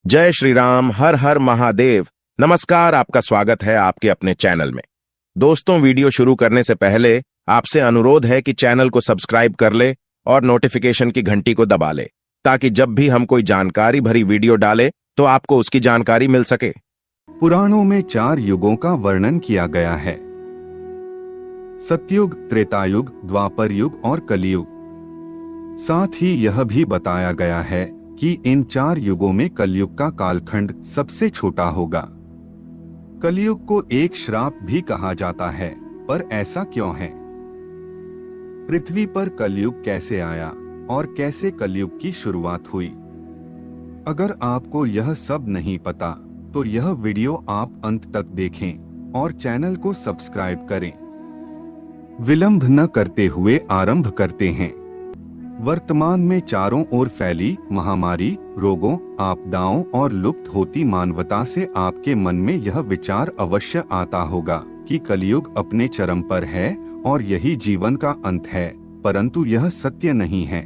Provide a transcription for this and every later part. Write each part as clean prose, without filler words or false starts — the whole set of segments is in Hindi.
जय श्री राम, हर हर महादेव। नमस्कार, आपका स्वागत है आपके अपने चैनल में। दोस्तों, वीडियो शुरू करने से पहले आपसे अनुरोध है कि चैनल को सब्सक्राइब कर ले और नोटिफिकेशन की घंटी को दबा ले, ताकि जब भी हम कोई जानकारी भरी वीडियो डाले तो आपको उसकी जानकारी मिल सके। पुराणों में 4 युगों का वर्णन किया गया है: सतयुग, त्रेतायुग, द्वापर युग और कलियुग। साथ ही यह भी बताया गया है कि इन 4 युगों में कलयुग का कालखंड सबसे छोटा होगा। कलयुग को एक श्राप भी कहा जाता है, पर ऐसा क्यों है? पृथ्वी पर कलयुग कैसे आया और कैसे कलयुग की शुरुआत हुई? अगर आपको यह सब नहीं पता तो यह वीडियो आप अंत तक देखें और चैनल को सब्सक्राइब करें। विलंब न करते हुए आरंभ करते हैं। वर्तमान में चारों ओर फैली महामारी, रोगों, आपदाओं और लुप्त होती मानवता से आपके मन में यह विचार अवश्य आता होगा कि कलयुग अपने चरम पर है और यही जीवन का अंत है, परंतु यह सत्य नहीं है।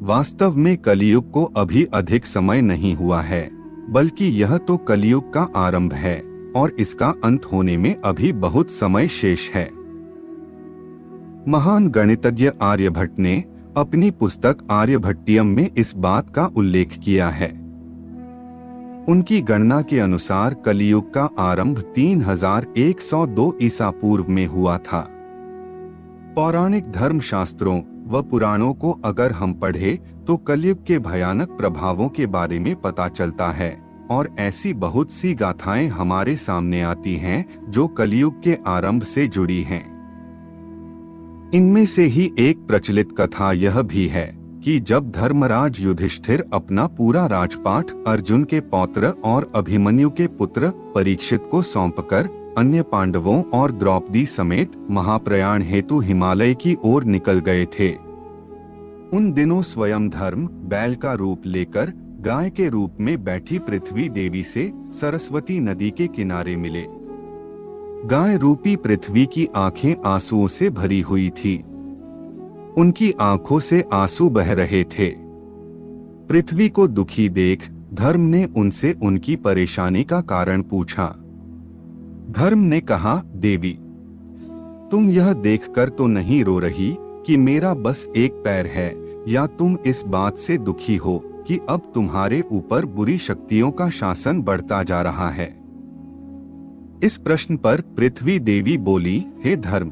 वास्तव में कलयुग को अभी अधिक समय नहीं हुआ है, बल्कि यह तो कलयुग का आरंभ है और इसका अंत होने में अभी बहुत समय शेष है। महान गणितज्ञ आर्यभट्ट ने अपनी पुस्तक आर्यभट्टियम में इस बात का उल्लेख किया है। उनकी गणना के अनुसार कलियुग का आरंभ 3102 ईसा पूर्व में हुआ था। पौराणिक धर्मशास्त्रों व पुराणों को अगर हम पढ़े तो कलयुग के भयानक प्रभावों के बारे में पता चलता है और ऐसी बहुत सी गाथाएं हमारे सामने आती हैं जो कलयुग के आरंभ से जुड़ी हैं। इनमें से ही एक प्रचलित कथा यह भी है कि जब धर्मराज युधिष्ठिर अपना पूरा राजपाट अर्जुन के पौत्र और अभिमन्यु के पुत्र परीक्षित को सौंपकर अन्य पांडवों और द्रौपदी समेत महाप्रयाण हेतु हिमालय की ओर निकल गए थे। उन दिनों स्वयं धर्म बैल का रूप लेकर गाय के रूप में बैठी पृथ्वी देवी से सरस्वती नदी के किनारे मिले। गाय रूपी पृथ्वी की आंखें आंसुओं से भरी हुई थी। उनकी आंखों से आंसू बह रहे थे। पृथ्वी को दुखी देख धर्म ने उनसे उनकी परेशानी का कारण पूछा। धर्म ने कहा, देवी, तुम यह देखकर तो नहीं रो रही कि मेरा बस एक पैर है, या तुम इस बात से दुखी हो कि अब तुम्हारे ऊपर बुरी शक्तियों का शासन बढ़ता जा रहा है? इस प्रश्न पर पृथ्वी देवी बोली, हे धर्म,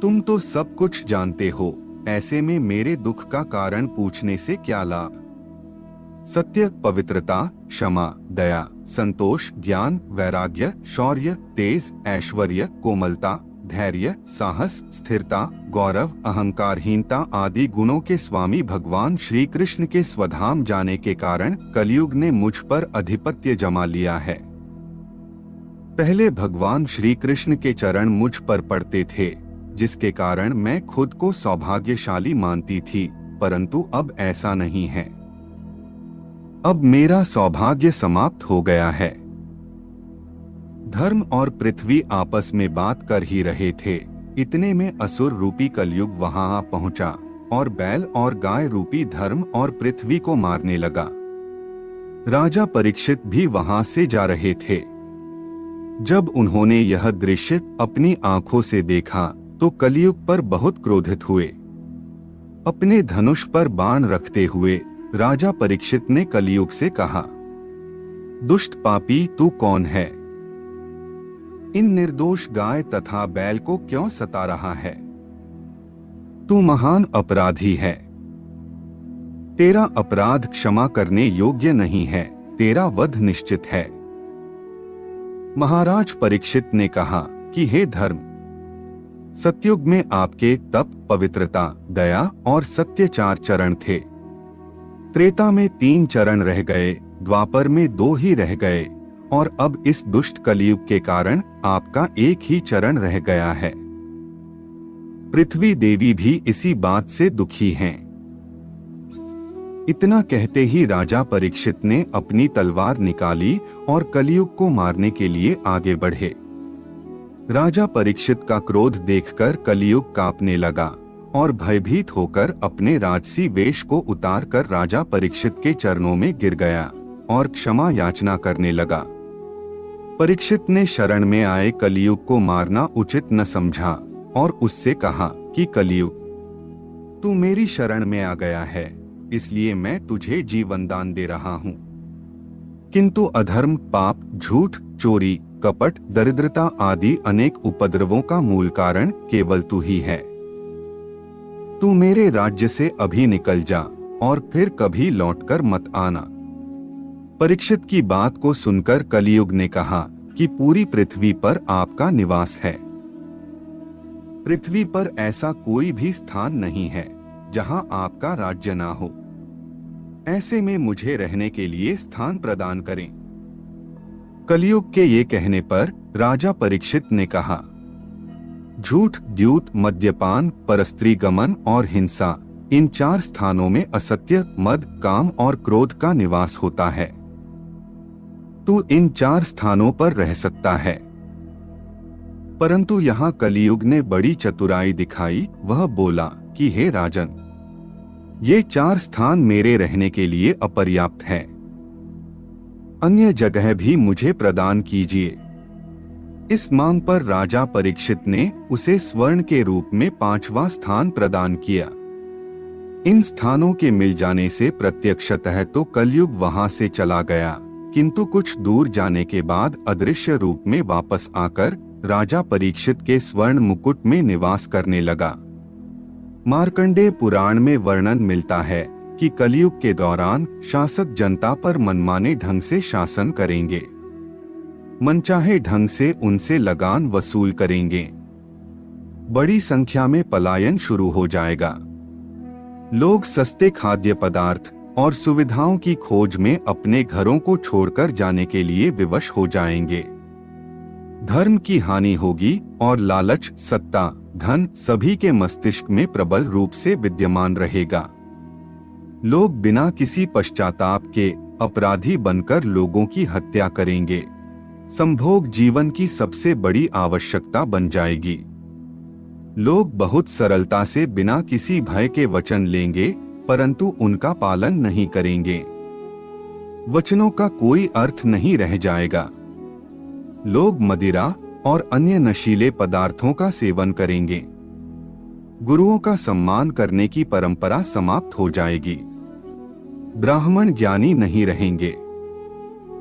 तुम तो सब कुछ जानते हो, ऐसे में मेरे दुख का कारण पूछने से क्या लाभ? सत्य, पवित्रता, क्षमा, दया, संतोष, ज्ञान, वैराग्य, शौर्य, तेज, ऐश्वर्य, कोमलता, धैर्य, साहस, स्थिरता, गौरव, अहंकारहीनता आदि गुणों के स्वामी भगवान श्री कृष्ण के स्वधाम जाने के कारण कलयुग ने मुझ पर अधिपत्य जमा लिया है। पहले भगवान श्री कृष्ण के चरण मुझ पर पड़ते थे, जिसके कारण मैं खुद को सौभाग्यशाली मानती थी, परंतु अब ऐसा नहीं है। अब मेरा सौभाग्य समाप्त हो गया है। धर्म और पृथ्वी आपस में बात कर ही रहे थे, इतने में असुर रूपी कलयुग वहां आ पहुंचा और बैल और गाय रूपी धर्म और पृथ्वी को मारने लगा। राजा परीक्षित भी वहां से जा रहे थे। जब उन्होंने यह दृश्य अपनी आंखों से देखा तो कलयुग पर बहुत क्रोधित हुए। अपने धनुष पर बाण रखते हुए राजा परीक्षित ने कलयुग से कहा, दुष्ट पापी, तू कौन है? इन निर्दोष गाय तथा बैल को क्यों सता रहा है? तू महान अपराधी है। तेरा अपराध क्षमा करने योग्य नहीं है, तेरा वध निश्चित है। महाराज परीक्षित ने कहा कि हे धर्म, सतयुग में आपके तप, पवित्रता, दया और सत्य 4 चरण थे। त्रेता में 3 चरण रह गए, द्वापर में 2 ही रह गए और अब इस दुष्ट कलयुग के कारण आपका एक ही चरण रह गया है। पृथ्वी देवी भी इसी बात से दुखी हैं। इतना कहते ही राजा परीक्षित ने अपनी तलवार निकाली और कलयुग को मारने के लिए आगे बढ़े। राजा परीक्षित का क्रोध देखकर कलयुग कांपने लगा और भयभीत होकर अपने राजसी वेश को उतार कर राजा परीक्षित के चरणों में गिर गया और क्षमा याचना करने लगा। परीक्षित ने शरण में आए कलियुग को मारना उचित न समझा और उससे कहा कि कलियुग, तू मेरी शरण में आ गया है, इसलिए मैं तुझे जीवन दान दे रहा हूँ। किंतु अधर्म, पाप, झूठ, चोरी, कपट, दरिद्रता आदि अनेक उपद्रवों का मूल कारण केवल तू ही है। तू मेरे राज्य से अभी निकल जा और फिर कभी लौटकर मत आना। परीक्षित की बात को सुनकर कलियुग ने कहा कि पूरी पृथ्वी पर आपका निवास है। पृथ्वी पर ऐसा कोई भी स्थान नहीं है जहां आपका राज्य ना हो। ऐसे में मुझे रहने के लिए स्थान प्रदान करें। कलियुग के ये कहने पर राजा परीक्षित ने कहा, झूठ, द्यूत, मद्यपान, परस्त्री गमन और हिंसा, इन 4 स्थानों में असत्य, मद, काम और क्रोध का निवास होता है। तू इन 4 स्थानों पर रह सकता है। परंतु यहाँ कलियुग ने बड़ी चतुराई दिखाई। वह बोला कि हे राजन, ये 4 स्थान मेरे रहने के लिए अपर्याप्त हैं। अन्य जगह भी मुझे प्रदान कीजिए। इस मांग पर राजा परीक्षित ने उसे स्वर्ण के रूप में 5वां स्थान प्रदान किया। इन स्थानों के मिल जाने से प्रत्यक्षतः तो कलियुग वहां से चला गया, किंतु कुछ दूर जाने के बाद अदृश्य रूप में वापस आकर राजा परीक्षित के स्वर्ण मुकुट में निवास करने लगा। मार्कंडेय पुराण में वर्णन मिलता है कि कलियुग के दौरान शासक जनता पर मनमाने ढंग से शासन करेंगे, मनचाहे ढंग से उनसे लगान वसूल करेंगे। बड़ी संख्या में पलायन शुरू हो जाएगा। लोग सस्ते खाद्य पदार्थ और सुविधाओं की खोज में अपने घरों को छोड़कर जाने के लिए विवश हो जाएंगे। धर्म की हानि होगी और लालच, सत्ता, धन सभी के मस्तिष्क में प्रबल रूप से विद्यमान रहेगा। लोग बिना किसी पश्चाताप के अपराधी बनकर लोगों की हत्या करेंगे। संभोग जीवन की सबसे बड़ी आवश्यकता बन जाएगी। लोग बहुत सरलता से बिना किसी भय के वचन लेंगे, परंतु उनका पालन नहीं करेंगे। वचनों का कोई अर्थ नहीं रह जाएगा। लोग मदिरा और अन्य नशीले पदार्थों का सेवन करेंगे। गुरुओं का सम्मान करने की परंपरा समाप्त हो जाएगी। ब्राह्मण ज्ञानी नहीं रहेंगे।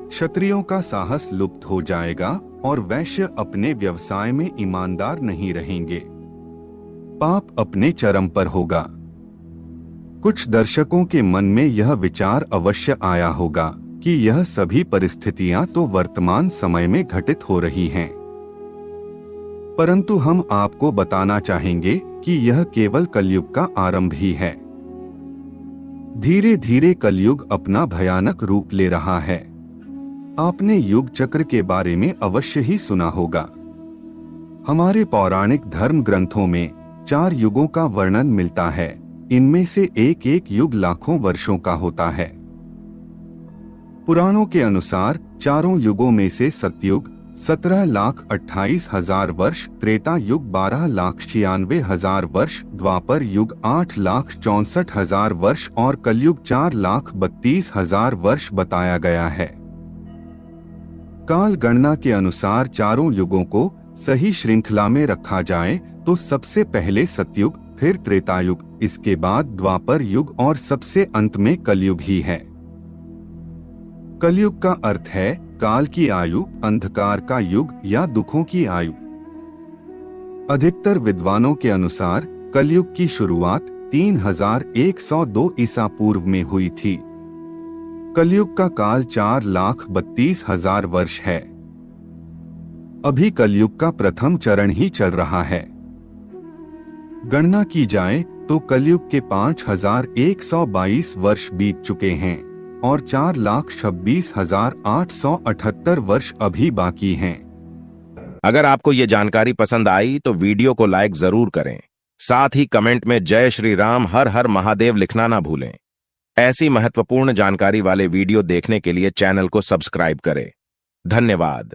क्षत्रियों का साहस लुप्त हो जाएगा और वैश्य अपने व्यवसाय में ईमानदार नहीं रहेंगे। पाप अपने चरम पर होगा। कुछ दर्शकों के मन में यह विचार अवश्य आया होगा कि यह सभी परिस्थितियां तो वर्तमान समय में घटित हो रही हैं। परंतु हम आपको बताना चाहेंगे कि यह केवल कलयुग का आरंभ ही है। धीरे धीरे कलयुग अपना भयानक रूप ले रहा है। आपने युग चक्र के बारे में अवश्य ही सुना होगा। हमारे पौराणिक धर्म ग्रंथों में 4 युगों का वर्णन मिलता है। इनमें से एक एक युग लाखों वर्षों का होता है। पुराणों के अनुसार चारों युगों में से सतयुग 17,28,000 वर्ष, त्रेता युग 12,96,000 वर्ष, द्वापर युग 8,64,000 वर्ष और कलयुग 4,32,000 वर्ष बताया गया है। काल गणना के अनुसार चारों युगों को सही श्रृंखला में रखा जाए तो सबसे पहले सतयुग, फिर त्रेतायुग, इसके बाद द्वापर युग और सबसे अंत में कलयुग ही है। कलयुग का अर्थ है काल की आयु, अंधकार का युग या दुखों की आयु। अधिकतर विद्वानों के अनुसार कलयुग की शुरुआत 3102 ईसा पूर्व में हुई थी। कलयुग का काल 4,32,000 वर्ष है। अभी कलयुग का प्रथम चरण ही चल रहा है। गणना की जाए तो कलयुग के 5,122 वर्ष बीत चुके हैं और 4,26,878 वर्ष अभी बाकी हैं। अगर आपको ये जानकारी पसंद आई तो वीडियो को लाइक जरूर करें। साथ ही कमेंट में जय श्री राम, हर हर महादेव लिखना ना भूलें। ऐसी महत्वपूर्ण जानकारी वाले वीडियो देखने के लिए चैनल को सब्सक्राइब करें। धन्यवाद।